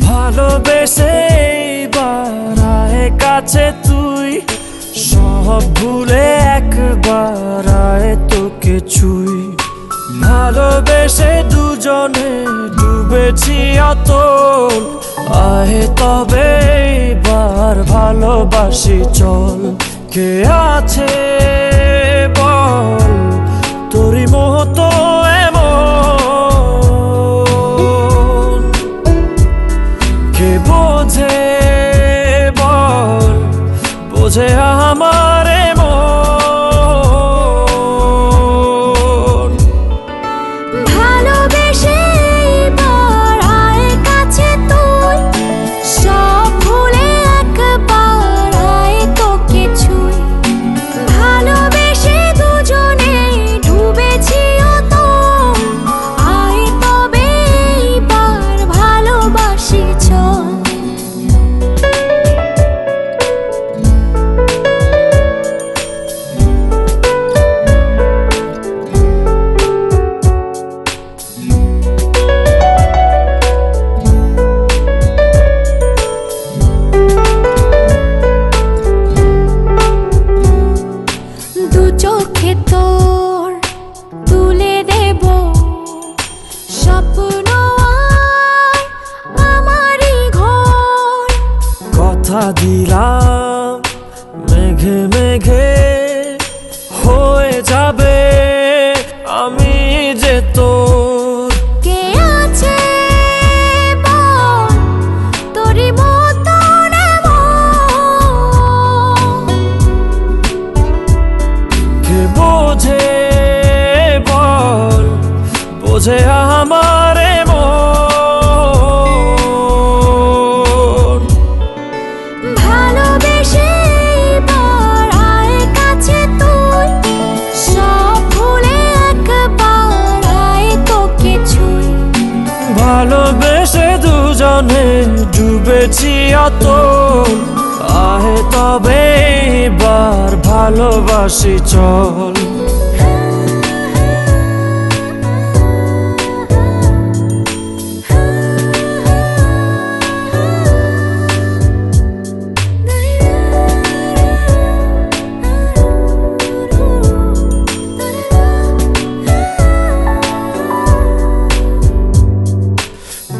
ভালোবেসে বাড়ায় কাছে তুই, সব ভুলে একবার আয় তোকে ছুই। ভালোবেসে দুজনে ডুবেছি অতল, আয় তবে এবার ভালোবাসি চল। কে আছে বল তোরই মতো এমন, কে বোঝে বল বোঝে আমার মন। ভালোবেসে বাড়ায় কাছে তুই, সব ভুলে একবার আয় তোকে ছুই। ভালোবেসে দুজনে ডুবেছি অতল, আয় তবে এবার ভালোবাসি চল। দু চোখে তোর তুলে দেব স্বপ্ন আর আমারই ঘর। কথা দিলাম মেঘে মেঘে হয়ে যাবে আমি যে তোর। কে আছে বল তোরই মতন এমন, কে বোঝে বল বোঝে আমার মন। ভালোবেসে বাড়ায় কাছে তুই, সব ভুলে একবার আয় তোকে ছুই। ভালোবেসে দুজনে ডুবেছি অতল, আয় তবে এবার ভালোবাসি চল।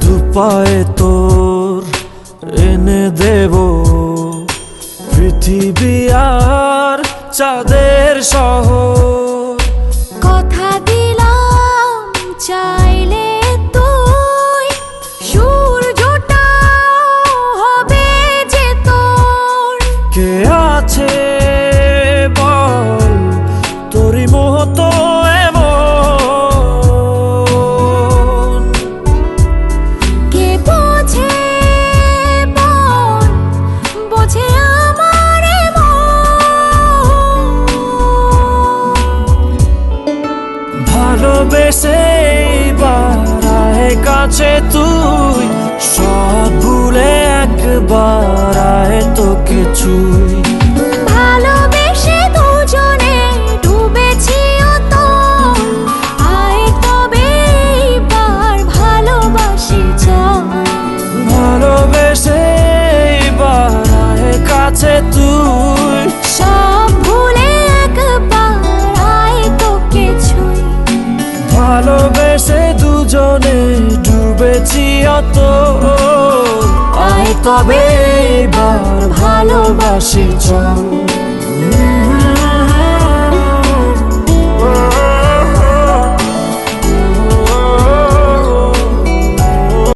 দুপায়ে তোর এনে দেব পৃথিবী আর চাঁদের শহর। কথা দিলাম চাইলে তুই সূর্যটা হবে যে তোর। কে আছে বল তোরই মতো এমন, কে বোঝে বল বোঝে আমার মন। ভালোবেসে বাড়ায় কাছে তুই, সব ভুলে একবার আয় তোকে ছুই। ভালোবেসে দুজনে ডুবেছি অতল, আয় তবে এবার ভালোবাসি চল। ভালোবেসে বাড়ায় কাছে তুই, সব ভুলে একবার আয় তোকে ছুই। ভালোবেসে দুজনে ডুবেছি অতল, আয় তবে এবার ভালোবাসি চল।